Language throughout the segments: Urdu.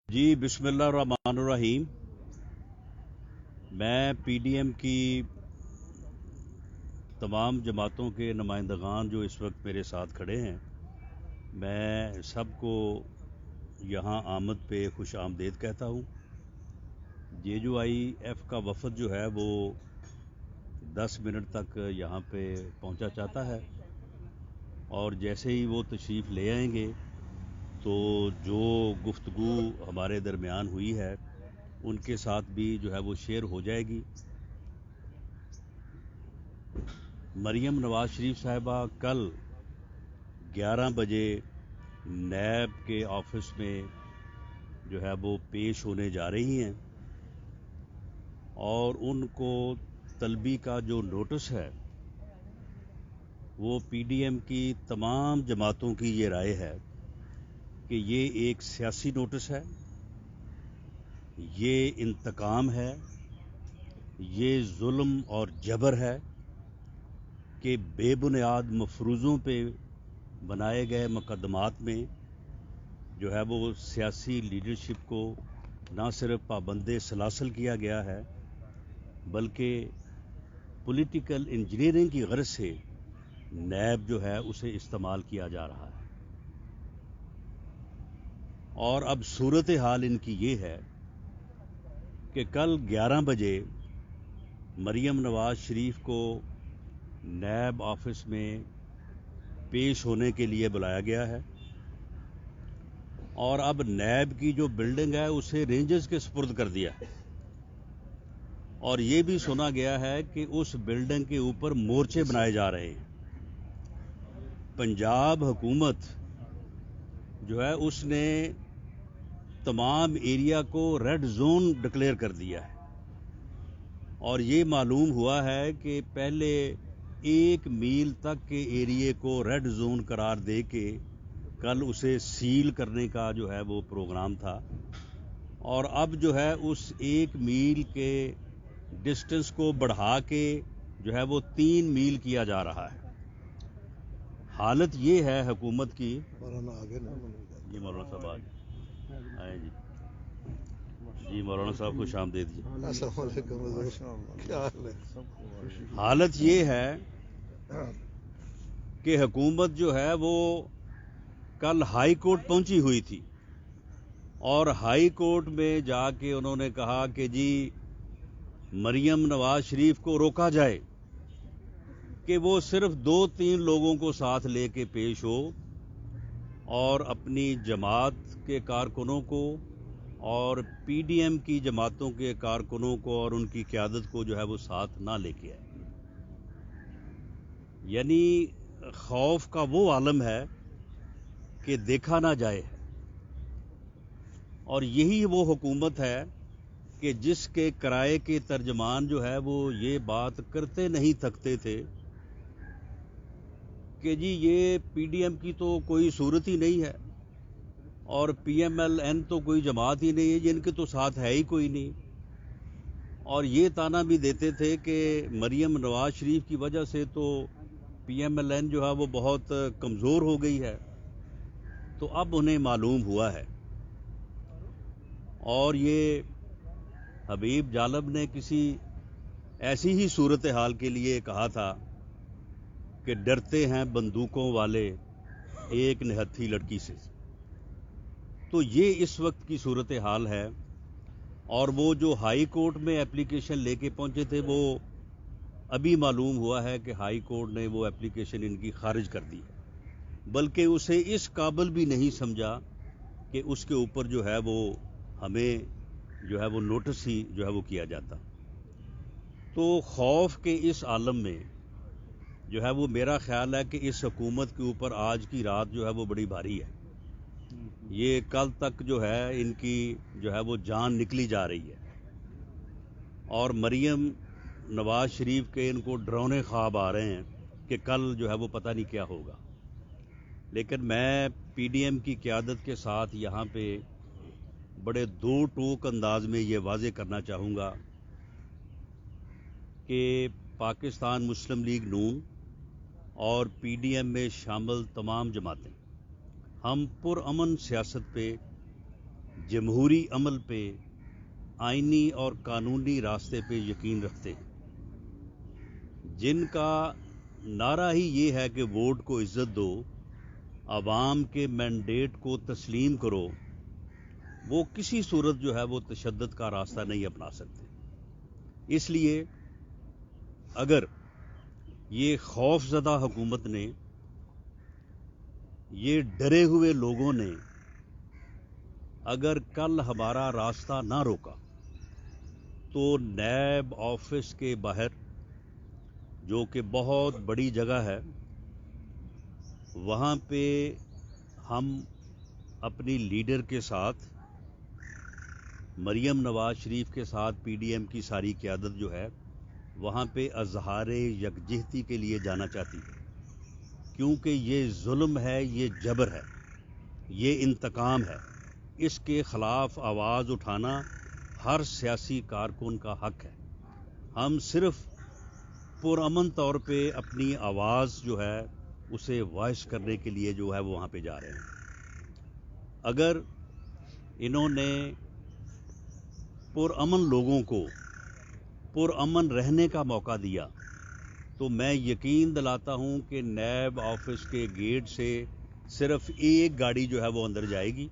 جی بسم اللہ الرحمن الرحیم. میں پی ڈی ایم کی تمام جماعتوں کے نمائندگان جو اس وقت میرے ساتھ کھڑے ہیں، میں سب کو یہاں آمد پہ خوش آمدید کہتا ہوں. جے جو آئی ایف کا وفد جو ہے وہ 10 منٹ تک یہاں پہ پہنچا چاہتا ہے، اور جیسے ہی وہ تشریف لے آئیں گے تو جو گفتگو ہمارے درمیان ہوئی ہے ان کے ساتھ بھی جو ہے وہ شیئر ہو جائے گی. مریم نواز شریف صاحبہ کل 11 بجے نیب کے آفس میں جو ہے وہ پیش ہونے جا رہی ہیں، اور ان کو طلبی کا جو نوٹس ہے وہ پی ڈی ایم کی تمام جماعتوں کی یہ رائے ہے کہ یہ ایک سیاسی نوٹس ہے، یہ انتقام ہے، یہ ظلم اور جبر ہے کہ بے بنیاد مفروضوں پہ بنائے گئے مقدمات میں جو ہے وہ سیاسی لیڈرشپ کو نہ صرف پابند سلاسل کیا گیا ہے بلکہ پولیٹیکل انجینئرنگ کی غرض سے نیب جو ہے اسے استعمال کیا جا رہا ہے. اور اب صورتحال ان کی یہ ہے کہ کل 11 بجے مریم نواز شریف کو نیب آفس میں پیش ہونے کے لیے بلایا گیا ہے، اور اب نیب کی جو بلڈنگ ہے اسے رینجرز کے سپرد کر دیا ہے، اور یہ بھی سنا گیا ہے کہ اس بلڈنگ کے اوپر مورچے بنائے جا رہے ہیں. پنجاب حکومت جو ہے اس نے تمام ایریا کو ریڈ زون ڈکلیئر کر دیا ہے، اور یہ معلوم ہوا ہے کہ پہلے 1 میل تک کے ایریے کو ریڈ زون قرار دے کے کل اسے سیل کرنے کا جو ہے وہ پروگرام تھا، اور اب جو ہے اس 1 میل کے ڈسٹنس کو بڑھا کے جو ہے وہ 3 میل کیا جا رہا ہے. حالت یہ ہے حکومت کی. جی مولانا صاحب آئے جی. جی مولانا صاحب خوش آمدید جی. السلام علیکم. کیا حال ہے؟ حالت یہ ہے کہ حکومت جو ہے وہ کل ہائی کورٹ پہنچی ہوئی تھی، اور ہائی کورٹ میں جا کے انہوں نے کہا کہ جی مریم نواز شریف کو روکا جائے کہ وہ صرف 2-3 لوگوں کو ساتھ لے کے پیش ہو، اور اپنی جماعت کے کارکنوں کو اور پی ڈی ایم کی جماعتوں کے کارکنوں کو اور ان کی قیادت کو جو ہے وہ ساتھ نہ لے کے آئے. یعنی خوف کا وہ عالم ہے کہ دیکھا نہ جائے، اور یہی وہ حکومت ہے کہ جس کے کرائے کے ترجمان جو ہے وہ یہ بات کرتے نہیں تھکتے تھے کہ جی یہ پی ڈی ایم کی تو کوئی صورت ہی نہیں ہے، اور پی ایم ایل این تو کوئی جماعت ہی نہیں ہے، جن کے تو ساتھ ہے ہی کوئی نہیں. اور یہ تانا بھی دیتے تھے کہ مریم نواز شریف کی وجہ سے تو پی ایم ایل این جو ہے وہ بہت کمزور ہو گئی ہے. تو اب انہیں معلوم ہوا ہے، اور یہ حبیب جالب نے کسی ایسی ہی صورتحال کے لیے کہا تھا کہ ڈرتے ہیں بندوقوں والے ایک نہتھی لڑکی سے. تو یہ اس وقت کی صورتحال ہے، اور وہ جو ہائی کورٹ میں اپلیکیشن لے کے پہنچے تھے وہ ابھی معلوم ہوا ہے کہ ہائی کورٹ نے وہ اپلیکیشن ان کی خارج کر دی ہے، بلکہ اسے اس قابل بھی نہیں سمجھا کہ اس کے اوپر جو ہے وہ ہمیں جو ہے وہ نوٹس ہی جو ہے وہ کیا جاتا. تو خوف کے اس عالم میں جو ہے وہ میرا خیال ہے کہ اس حکومت کے اوپر آج کی رات جو ہے وہ بڑی بھاری ہے. یہ کل تک جو ہے ان کی جو ہے وہ جان نکلی جا رہی ہے، اور مریم نواز شریف کے ان کو ڈرونے خواب آ رہے ہیں کہ کل جو ہے وہ پتہ نہیں کیا ہوگا. لیکن میں پی ڈی ایم کی قیادت کے ساتھ یہاں پہ بڑے دو ٹوک انداز میں یہ واضح کرنا چاہوں گا کہ پاکستان مسلم لیگ نون اور پی ڈی ایم میں شامل تمام جماعتیں ہم پرامن سیاست پہ جمہوری عمل پہ، آئینی اور قانونی راستے پہ یقین رکھتے ہیں، جن کا نعرہ ہی یہ ہے کہ ووٹ کو عزت دو، عوام کے مینڈیٹ کو تسلیم کرو، وہ کسی صورت جو ہے وہ تشدد کا راستہ نہیں اپنا سکتے۔ اس لیے اگر یہ خوف زدہ حکومت نے، یہ ڈرے ہوئے لوگوں نے اگر کل ہمارا راستہ نہ روکا تو نیب آفس کے باہر، جو کہ بہت بڑی جگہ ہے، وہاں پہ ہم اپنی لیڈر کے ساتھ، مریم نواز شریف کے ساتھ پی ڈی ایم کی ساری قیادت جو ہے وہاں پہ اظہار یکجہتی کے لیے جانا چاہتی ہے، کیونکہ یہ ظلم ہے، یہ جبر ہے، یہ انتقام ہے۔ اس کے خلاف آواز اٹھانا ہر سیاسی کارکن کا حق ہے۔ ہم صرف پرامن طور پہ اپنی آواز جو ہے اسے وائس کرنے کے لیے جو ہے وہاں پہ جا رہے ہیں۔ اگر انہوں نے پرامن لوگوں کو پرامن رہنے کا موقع دیا تو میں یقین دلاتا ہوں کہ نیب آفس کے گیٹ سے صرف ایک گاڑی جو ہے وہ اندر جائے گی،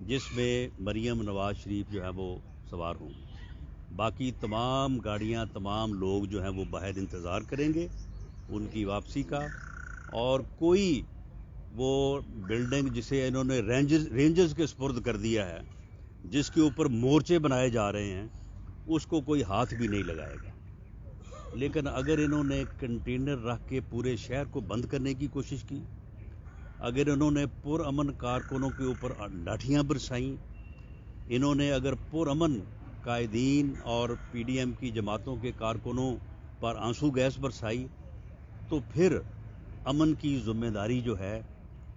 جس میں مریم نواز شریف جو ہے وہ سوار ہوں گی۔ باقی تمام گاڑیاں، تمام لوگ جو ہیں وہ باہر انتظار کریں گے ان کی واپسی کا، اور کوئی وہ بلڈنگ جسے انہوں نے رینجرز کے سپرد کر دیا ہے، جس کے اوپر مورچے بنائے جا رہے ہیں، اس کو کوئی ہاتھ بھی نہیں لگائے گا۔ لیکن اگر انہوں نے کنٹینر رکھ کے پورے شہر کو بند کرنے کی کوشش کی، اگر انہوں نے پرامن کارکنوں کے اوپر لاٹھیاں برسائیں، انہوں نے اگر پرامن قائدین اور پی ڈی ایم کی جماعتوں کے کارکنوں پر آنسو گیس برسائی، تو پھر امن کی ذمہ داری جو ہے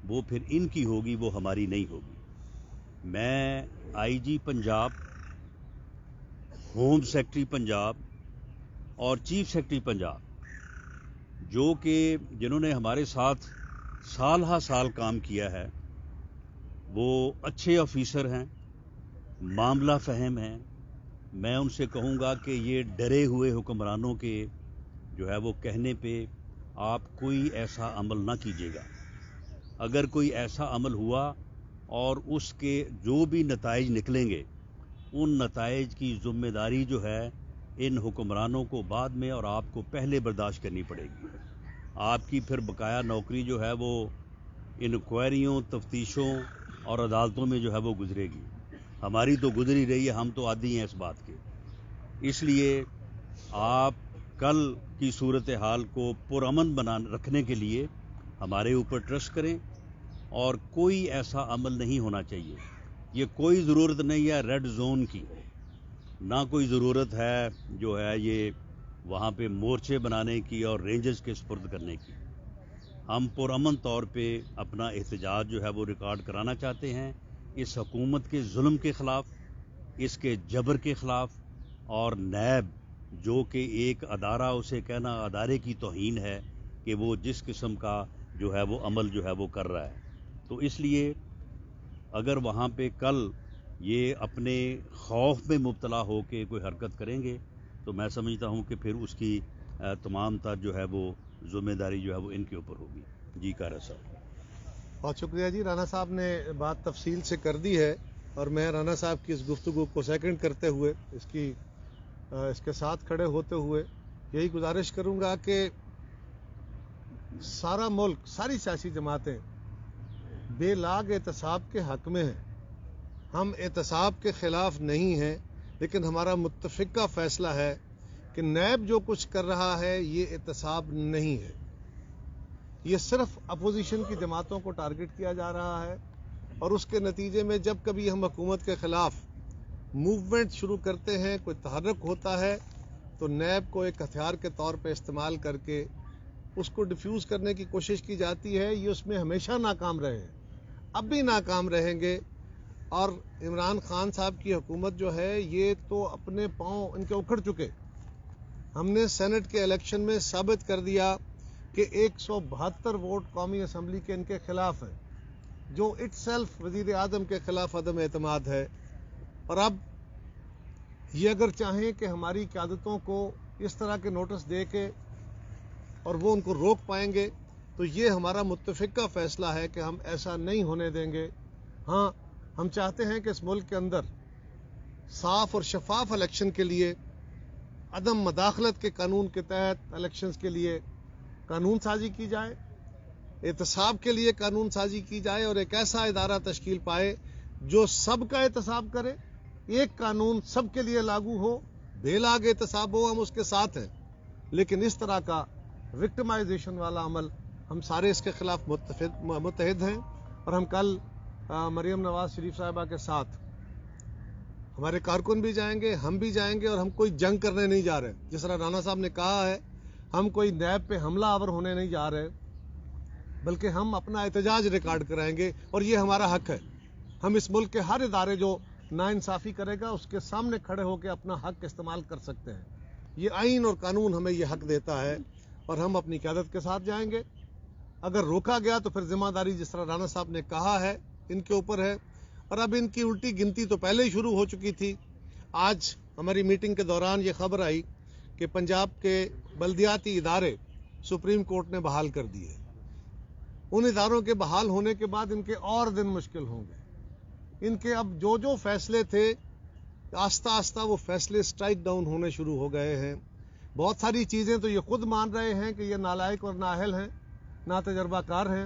وہ پھر ان کی ہوگی، وہ ہماری نہیں ہوگی۔ میں آئی جی پنجاب، ہوم سیکرٹری پنجاب اور چیف سیکرٹری پنجاب، جو کہ جنہوں نے ہمارے ساتھ سال ہا سال کام کیا ہے، وہ اچھے آفیسر ہیں، معاملہ فہم ہیں، میں ان سے کہوں گا کہ یہ ڈرے ہوئے حکمرانوں کے جو ہے وہ کہنے پہ آپ کوئی ایسا عمل نہ کیجیے گا۔ اگر کوئی ایسا عمل ہوا اور اس کے جو بھی نتائج نکلیں گے، ان نتائج کی ذمہ داری جو ہے ان حکمرانوں کو بعد میں اور آپ کو پہلے برداشت کرنی پڑے گی۔ آپ کی پھر بقایا نوکری جو ہے وہ انکوائریوں، تفتیشوں اور عدالتوں میں جو ہے وہ گزرے گی۔ ہماری تو گزری رہی ہے، ہم تو عادی ہیں اس بات کے۔ اس لیے آپ کل کی صورتحال کو پرامن رکھنے کے لیے ہمارے اوپر ٹرسٹ کریں، اور کوئی ایسا عمل نہیں ہونا چاہیے۔ یہ کوئی ضرورت نہیں ہے ریڈ زون کی، نہ کوئی ضرورت ہے جو ہے یہ وہاں پہ مورچے بنانے کی اور رینجرز کے سپرد کرنے کی۔ ہم پرامن طور پہ اپنا احتجاج جو ہے وہ ریکارڈ کرانا چاہتے ہیں، اس حکومت کے ظلم کے خلاف، اس کے جبر کے خلاف، اور نیب جو کہ ایک ادارہ، اسے کہنا ادارے کی توہین ہے کہ وہ جس قسم کا جو ہے وہ عمل جو ہے وہ کر رہا ہے۔ تو اس لیے اگر وہاں پہ کل یہ اپنے خوف میں مبتلا ہو کے کوئی حرکت کریں گے تو میں سمجھتا ہوں کہ پھر اس کی تمام تر جو ہے وہ ذمہ داری جو ہے وہ ان کے اوپر ہوگی۔ جی کارا صاحب۔ بہت شکریہ جی، رانا صاحب نے بات تفصیل سے کر دی ہے، اور میں رانا صاحب کی اس گفتگو کو سیکنڈ کرتے ہوئے، اس کے ساتھ کھڑے ہوتے ہوئے یہی گزارش کروں گا کہ سارا ملک، ساری سیاسی جماعتیں بے لاگ احتساب کے حق میں ہیں۔ ہم احتساب کے خلاف نہیں ہیں، لیکن ہمارا متفقہ فیصلہ ہے کہ نیب جو کچھ کر رہا ہے یہ احتساب نہیں ہے، یہ صرف اپوزیشن کی جماعتوں کو ٹارگٹ کیا جا رہا ہے، اور اس کے نتیجے میں جب کبھی ہم حکومت کے خلاف موومنٹ شروع کرتے ہیں، کوئی تحرک ہوتا ہے، تو نیب کو ایک ہتھیار کے طور پہ استعمال کر کے اس کو ڈیفیوز کرنے کی کوشش کی جاتی ہے۔ یہ اس میں ہمیشہ ناکام رہے ہیں، اب بھی ناکام رہیں گے، اور عمران خان صاحب کی حکومت جو ہے یہ تو اپنے پاؤں ان کے اکھڑ چکے۔ ہم نے سینٹ کے الیکشن میں ثابت کر دیا کہ 172 ووٹ قومی اسمبلی کے ان کے خلاف ہیں، جو اٹ سیلف وزیر اعظم کے خلاف عدم اعتماد ہے. اور اب یہ اگر چاہیں کہ ہماری قیادتوں کو اس طرح کے نوٹس دے کے اور وہ ان کو روک پائیں گے تو یہ ہمارا متفقہ فیصلہ ہے کہ ہم ایسا نہیں ہونے دیں گے. ہاں، ہم چاہتے ہیں کہ اس ملک کے اندر صاف اور شفاف الیکشن کے لیے عدم مداخلت کے قانون کے تحت الیکشنز کے لیے قانون سازی کی جائے، احتساب کے لیے قانون سازی کی جائے اور ایک ایسا ادارہ تشکیل پائے جو سب کا احتساب کرے. ایک قانون سب کے لیے لاگو ہو، بے لاگ احتساب ہو، ہم اس کے ساتھ ہیں. لیکن اس طرح کا وکٹمائزیشن والا عمل ہم سارے اس کے خلاف متحد ہیں. اور ہم کل مریم نواز شریف صاحبہ کے ساتھ ہمارے کارکن بھی جائیں گے، ہم بھی جائیں گے، اور ہم کوئی جنگ کرنے نہیں جا رہے. جس طرح رانا صاحب نے کہا ہے، ہم کوئی نیب پہ حملہ آور ہونے نہیں جا رہے، بلکہ ہم اپنا احتجاج ریکارڈ کرائیں گے اور یہ ہمارا حق ہے. ہم اس ملک کے ہر ادارے جو ناانصافی کرے گا اس کے سامنے کھڑے ہو کے اپنا حق استعمال کر سکتے ہیں. یہ آئین اور قانون ہمیں یہ حق دیتا ہے اور ہم اپنی قیادت کے ساتھ جائیں گے. اگر روکا گیا تو پھر ذمہ داری جس طرح رانا صاحب نے کہا ہے ان کے اوپر ہے. اور اب ان کی الٹی گنتی تو پہلے ہی شروع ہو چکی تھی. آج ہماری میٹنگ کے دوران یہ خبر آئی کہ پنجاب کے بلدیاتی ادارے سپریم کورٹ نے بحال کر دیے. ان اداروں کے بحال ہونے کے بعد ان کے اور دن مشکل ہوں گے. ان کے اب جو فیصلے تھے آہستہ آہستہ وہ فیصلے سٹرائک ڈاؤن ہونے شروع ہو گئے ہیں. بہت ساری چیزیں تو یہ خود مان رہے ہیں کہ یہ نالائق اور نااہل ہیں، ناتجربہ کار ہیں.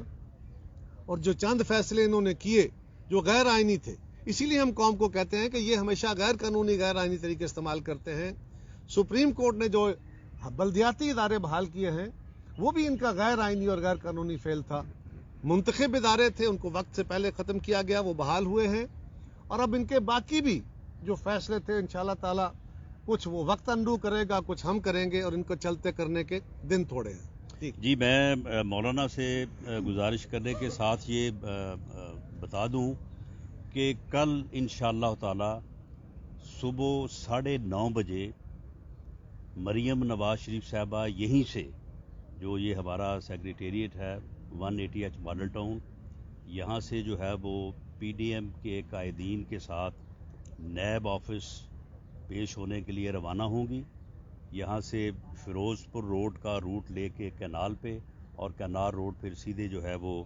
اور جو چند فیصلے انہوں نے کیے جو غیر آئینی تھے، اسی لیے ہم قوم کو کہتے ہیں کہ یہ ہمیشہ غیر قانونی غیر آئینی طریقے استعمال کرتے ہیں. سپریم کورٹ نے جو بلدیاتی ادارے بحال کیے ہیں وہ بھی ان کا غیر آئینی اور غیر قانونی فعل تھا. منتخب ادارے تھے، ان کو وقت سے پہلے ختم کیا گیا، وہ بحال ہوئے ہیں. اور اب ان کے باقی بھی جو فیصلے تھے انشاءاللہ تعالی کچھ وہ وقت انڈو کرے گا، کچھ ہم کریں گے، اور ان کو چلتے کرنے کے دن تھوڑے ہیں. جی، میں مولانا سے گزارش کرنے کے ساتھ یہ بتا دوں کہ کل انشاءاللہ تعالی صبح 9:30 بجے مریم نواز شریف صاحبہ یہیں سے، جو یہ ہمارا سیکریٹریٹ ہے 180H ماڈل ٹاؤن، یہاں سے جو ہے وہ پی ڈی ایم کے قائدین کے ساتھ نیب آفس پیش ہونے کے لیے روانہ ہوں گی. یہاں سے فیروز پور روڈ کا روٹ لے کے کینال پہ، اور کینال روڈ پھر سیدھے جو ہے وہ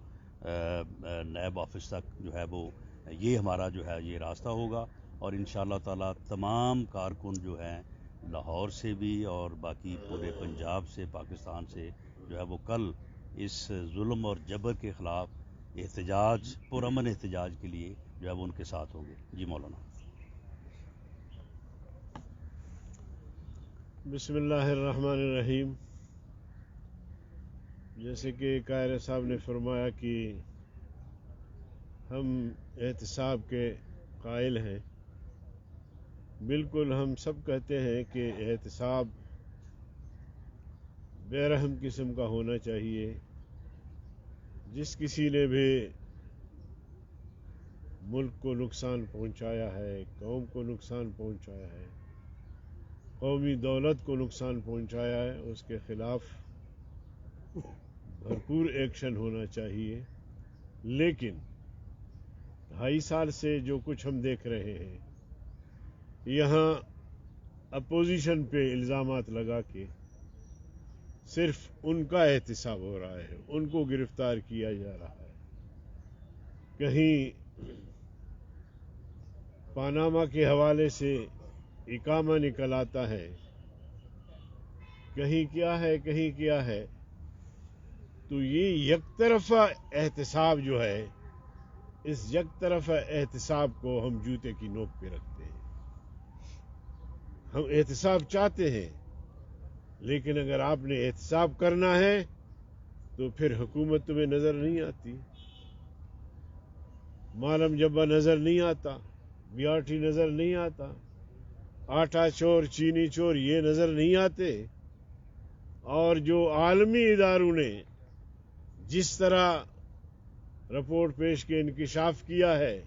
نیب آفس تک جو ہے وہ یہ ہمارا جو ہے یہ راستہ ہوگا. اور انشاءاللہ تعالی تمام کارکن جو ہیں لاہور سے بھی اور باقی پورے پنجاب سے، پاکستان سے جو ہے وہ کل اس ظلم اور جبر کے خلاف احتجاج، پرامن احتجاج کے لیے جو ہے وہ ان کے ساتھ ہوں گے. جی مولانا. بسم اللہ الرحمن الرحیم. جیسے کہ قائر صاحب نے فرمایا کہ ہم احتساب کے قائل ہیں. بالکل ہم سب کہتے ہیں کہ احتساب بے رحم قسم کا ہونا چاہیے. جس کسی نے بھی ملک کو نقصان پہنچایا ہے، قوم کو نقصان پہنچایا ہے، قومی دولت کو نقصان پہنچایا ہے، اس کے خلاف بھرپور ایکشن ہونا چاہیے. لیکن 2.5 سال سے جو کچھ ہم دیکھ رہے ہیں، یہاں اپوزیشن پہ الزامات لگا کے صرف ان کا احتساب ہو رہا ہے، ان کو گرفتار کیا جا رہا ہے. کہیں پاناما کے حوالے سے اقامہ نکل آتا ہے، کہیں کیا ہے، کہیں کیا ہے. تو یہ یک طرفہ احتساب جو ہے، اس یک طرفہ احتساب کو ہم جوتے کی نوک پہ رکھتے ہیں. ہم احتساب چاہتے ہیں، لیکن اگر آپ نے احتساب کرنا ہے تو پھر حکومت تمہیں نظر نہیں آتی، مالم جبہ نظر نہیں آتا، بیاٹھی نظر نہیں آتا، آٹا چور، چینی چور یہ نظر نہیں آتے. اور جو عالمی اداروں نے جس طرح رپورٹ پیش کے انکشاف کیا ہے،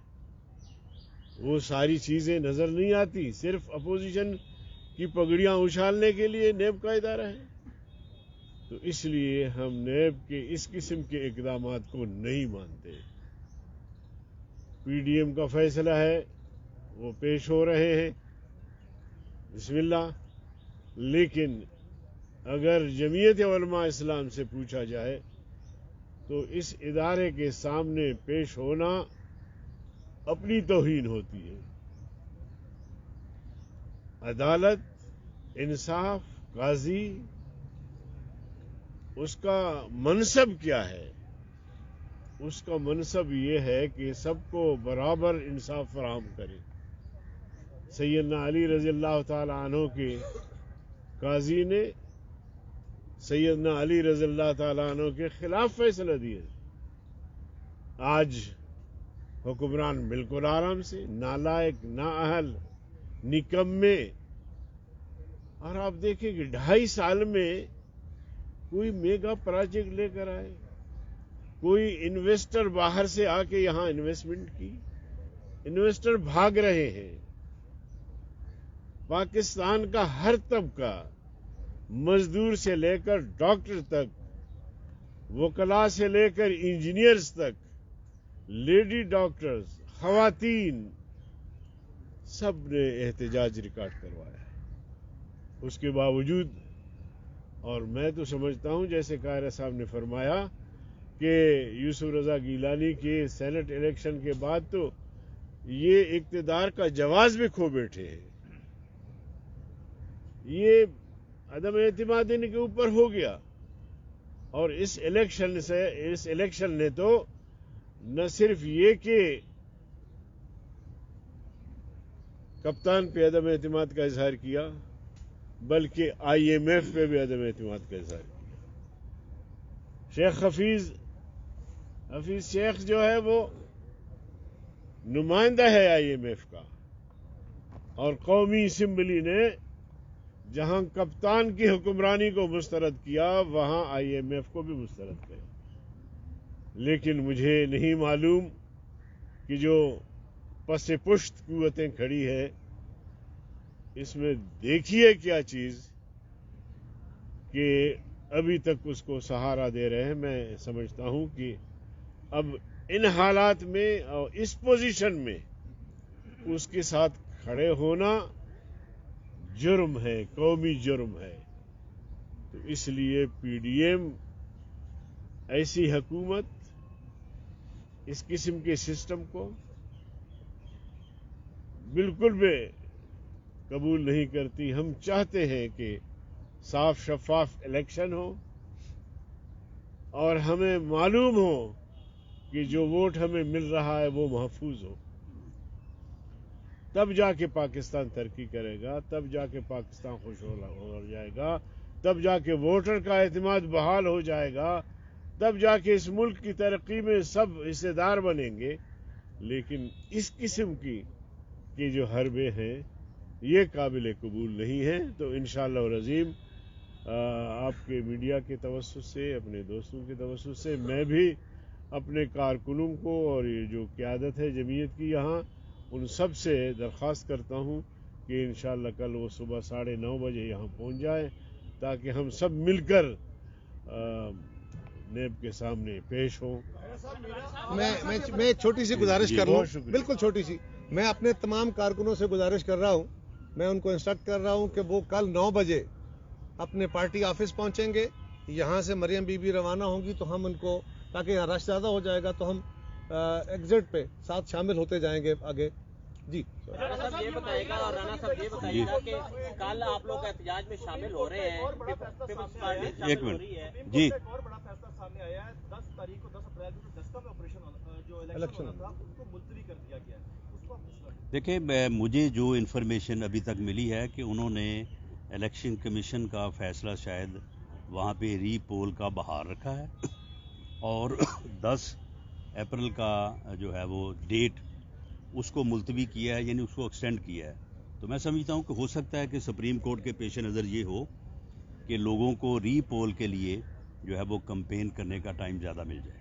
وہ ساری چیزیں نظر نہیں آتی. صرف اپوزیشن کی پگڑیاں اچھالنے کے لیے نیب کا ادارہ ہے. تو اس لیے ہم نیب کے اس قسم کے اقدامات کو نہیں مانتے. پی ڈی ایم کا فیصلہ ہے وہ پیش ہو رہے ہیں، بسم اللہ. لیکن اگر جمعیت علماء اسلام سے پوچھا جائے تو اس ادارے کے سامنے پیش ہونا اپنی توہین ہوتی ہے. عدالت، انصاف، قاضی، اس کا منصب کیا ہے؟ اس کا منصب یہ ہے کہ سب کو برابر انصاف فراہم کرے. سیدنا علی رضی اللہ تعالی عنہ کے قاضی نے سیدنا علی رضی اللہ تعالی عنہ کے خلاف فیصلہ دیے. آج حکمران بالکل آرام سے، نالائق، نااہل، نکمے. اور آپ دیکھیں کہ 2.5 سال میں کوئی میگا پروجیکٹ لے کر آئے، کوئی انویسٹر باہر سے آ کے یہاں انویسٹمنٹ کی. انویسٹر بھاگ رہے ہیں. پاکستان کا ہر طبقہ، مزدور سے لے کر ڈاکٹر تک، وکلاء سے لے کر انجینئرز تک، لیڈی ڈاکٹرز، خواتین، سب نے احتجاج ریکارڈ کروایا ہے. اس کے باوجود، اور میں تو سمجھتا ہوں جیسے قاہرہ صاحب نے فرمایا کہ یوسف رضا گیلانی کے سینٹ الیکشن کے بعد تو یہ اقتدار کا جواز بھی کھو بیٹھے ہیں. یہ عدم اعتماد ان کے اوپر ہو گیا. اور اس الیکشن نے تو نہ صرف یہ کہ کپتان پہ عدم اعتماد کا اظہار کیا، بلکہ آئی ایم ایف پہ بھی عدم اعتماد کا اظہار کیا. شیخ حفیظ شیخ جو ہے وہ نمائندہ ہے آئی ایم ایف کا، اور قومی اسمبلی نے جہاں کپتان کی حکمرانی کو مسترد کیا وہاں آئی ایم ایف کو بھی مسترد کیا. لیکن مجھے نہیں معلوم کہ جو پس پشت قوتیں کھڑی ہے اس میں دیکھیے کیا چیز کہ ابھی تک اس کو سہارا دے رہے ہیں. میں سمجھتا ہوں کہ اب ان حالات میں اور اس پوزیشن میں اس کے ساتھ کھڑے ہونا جرم ہے، قومی جرم ہے. تو اس لیے پی ڈی ایم ایسی حکومت، اس قسم کے سسٹم کو بالکل بھی قبول نہیں کرتی. ہم چاہتے ہیں کہ صاف شفاف الیکشن ہو اور ہمیں معلوم ہو کہ جو ووٹ ہمیں مل رہا ہے وہ محفوظ ہو. تب جا کے پاکستان ترقی کرے گا، تب جا کے پاکستان خوش ہو جائے گا، تب جا کے ووٹر کا اعتماد بحال ہو جائے گا، تب جا کے اس ملک کی ترقی میں سب حصے دار بنیں گے. لیکن اس قسم کی جو حربے ہیں یہ قابل قبول نہیں ہیں. تو انشاءاللہ العظیم آپ کے میڈیا کے توسط سے، اپنے دوستوں کے توسط سے، میں بھی اپنے کارکنوں کو اور یہ جو قیادت ہے جمعیت کی یہاں، ان سب سے درخواست کرتا ہوں کہ انشاءاللہ کل وہ صبح 9:30 بجے یہاں پہنچ جائیں تاکہ ہم سب مل کر نیب کے سامنے پیش ہوں. میں چھوٹی سی گزارش کر لوں، بہت شکریہ. بالکل چھوٹی سی. میں اپنے تمام کارکنوں سے گزارش کر رہا ہوں، میں ان کو انسٹرکٹ کر رہا ہوں کہ وہ کل 9 بجے اپنے پارٹی آفس پہنچیں گے. یہاں سے مریم بی بی روانہ ہوں گی تو ہم ان کو، تاکہ یہاں رش زیادہ ہو جائے گا تو ہم ایگزٹ پہ ساتھ شامل ہوتے جائیں گے آگے. جی رانا صاحب یہ بتائے گا، اور رانا صاحب یہ بتائیے گا کہ کل آپ لوگ احتجاج میں شامل ہو رہے ہیں، ایک منٹ جی. ایک اور بڑا فیصلہ سامنے آیا ہے، 10 تاریخ کو 10 اپریل کو دستہ میں آپریشن جو الیکشن ہونا تھا اس کو ملتوی کر دیا گیا ہے. اس کو دیکھیں، مجھے جو انفارمیشن ابھی تک ملی ہے کہ انہوں نے الیکشن کمیشن کا فیصلہ شاید وہاں پہ ری پول کا بحال رکھا ہے اور 10 اپریل کا جو ہے وہ ڈیٹ اس کو ملتوی کیا ہے، یعنی اس کو ایکسٹینڈ کیا ہے. تو میں سمجھتا ہوں کہ ہو سکتا ہے کہ سپریم کورٹ کے پیش نظر یہ ہو کہ لوگوں کو ری پول کے لیے جو ہے وہ کمپین کرنے کا ٹائم زیادہ مل جائے.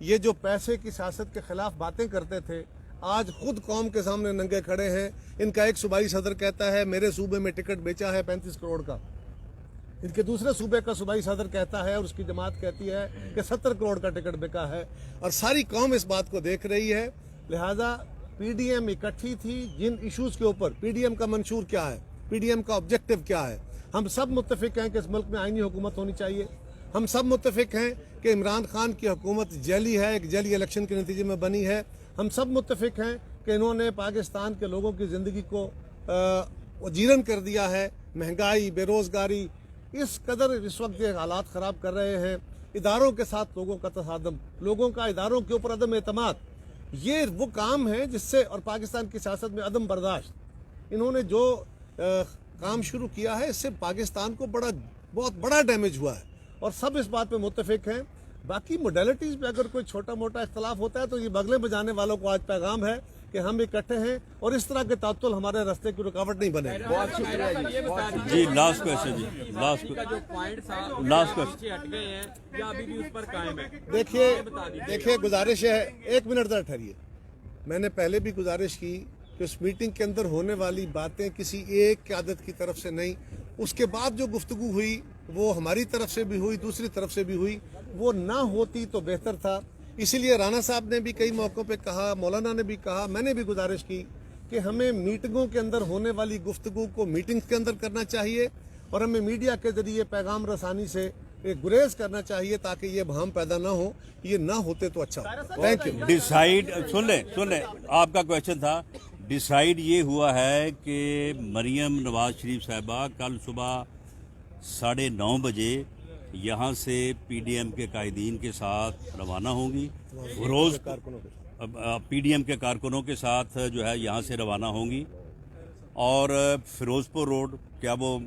یہ جو پیسے کی سیاست کے خلاف باتیں کرتے تھے آج خود قوم کے سامنے ننگے کھڑے ہیں. ان کا ایک صوبائی صدر کہتا ہے میرے صوبے میں ٹکٹ بیچا ہے 35 کروڑ کا. ان کے دوسرے صوبے کا صوبائی صدر کہتا ہے اور اس کی جماعت کہتی ہے کہ 70 کروڑ کا ٹکٹ بکا ہے. اور ساری قوم اس بات کو دیکھ رہی ہے. لہذا پی ڈی ایم اکٹھی تھی جن ایشوز کے اوپر. پی ڈی ایم کا منشور کیا ہے, پی ڈی ایم کا آبجیکٹو کیا ہے. ہم سب متفق ہیں کہ اس ملک میں آئینی حکومت ہونی چاہیے. ہم سب متفق ہیں کہ عمران خان کی حکومت جعلی ہے, ایک جعلی الیکشن کے نتیجے میں بنی ہے. ہم سب متفق ہیں کہ انہوں نے پاکستان کے لوگوں کی زندگی کو اجیرن کر دیا ہے. مہنگائی, بے روزگاری اس قدر اس وقت یہ حالات خراب کر رہے ہیں. اداروں کے ساتھ لوگوں کا تصادم, لوگوں کا اداروں کے اوپر عدم اعتماد, یہ وہ کام ہے جس سے, اور پاکستان کی سیاست میں عدم برداشت. انہوں نے جو کام شروع کیا ہے اس سے پاکستان کو بہت بڑا ڈیمیج ہوا ہے اور سب اس بات پہ متفق ہیں. باقی موڈیلٹیز پہ اگر کوئی چھوٹا موٹا اختلاف ہوتا ہے تو یہ بغلیں بجانے والوں کو آج پیغام ہے کہ ہم اکٹھے ہیں اور اس طرح کے تعطل ہمارے راستے کی رکاوٹ نہیں بنے گا. جی لاسٹ کوشچن, جی لاسٹ کوشچن. ہٹ گئے ہیں یا ابھی بھی اس پر قائم ہے؟ دیکھیے گزارش ہے, 1 منٹ ذرا ٹھہریے. میں نے پہلے بھی گزارش کی کہ اس میٹنگ کے اندر ہونے والی باتیں کسی ایک قیادت کی طرف سے نہیں, اس کے بعد جو گفتگو ہوئی وہ ہماری طرف سے بھی ہوئی, دوسری طرف سے بھی ہوئی. وہ نہ ہوتی تو بہتر تھا. اسی لیے رانا صاحب نے بھی کئی موقعوں پہ کہا, مولانا نے بھی کہا, میں نے بھی گزارش کی کہ ہمیں میٹنگوں کے اندر ہونے والی گفتگو کو میٹنگ کے اندر کرنا چاہیے اور ہمیں میڈیا کے ذریعے پیغام رسانی سے گریز کرنا چاہیے تاکہ یہ بہام پیدا نہ ہو. یہ نہ ہوتے تو اچھا ہو. Thank you. ڈیسائیڈ سن لیں, آپ کا کوشچن تھا. ڈیسائیڈ یہ ہوا ہے کہ مریم نواز شریف صاحبہ کل صبح 9:30 بجے یہاں سے پی ڈی ایم کے قائدین کے ساتھ روانہ ہوں گی. روز پی ڈی ایم کے کارکنوں کے ساتھ جو ہے یہاں سے روانہ ہوں گی. اور فیروز پور روڈ کیا وہ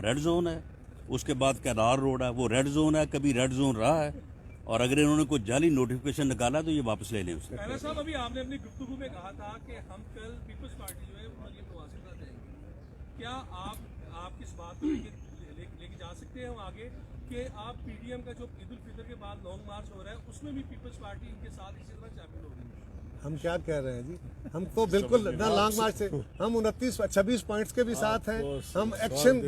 ریڈ زون ہے, اس کے بعد کینار روڈ ہے وہ ریڈ زون ہے, کبھی ریڈ زون رہا ہے, اور اگر انہوں نے کوئی جعلی نوٹیفکیشن نکالا تو یہ واپس لے لیں اسے. رانا صاحب ابھی آپ نے اپنی گفتگو میں کہا تھا کہ ہم کل پیپلز پارٹی جو ہے مریم نواز کے ساتھ جائیں گے. کیا آپ کس بات کو لے کے جا سکتے ہیں ہم آگے کہ آپ پی ڈی ایم کا جو عید الفطر کے بعد لانگ مارچ ہو رہا ہے اس میں بھی پیپلز پارٹی ان کے ساتھ اسی طرح شامل ہوگی؟ ہم کیا کہہ رہے ہیں جی, ہم تو بالکل نہ لانگ مارچ سے, ہم 26 پوائنٹس کے بھی ساتھ ہیں, ہم ایکشن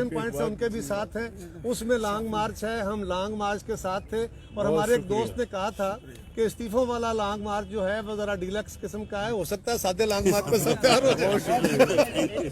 پوائنٹس ہیں ان کے بھی ساتھ ہیں, اس میں لانگ مارچ ہے, ہم لانگ مارچ کے ساتھ تھے. اور ہمارے ایک دوست نے کہا تھا کہ استعفوں والا لانگ مارچ جو ہے وہ ذرا ڈیلکس قسم کا ہے, ہو سکتا ہے سادے لانگ مارچ پہ سب تیار ہو جائے.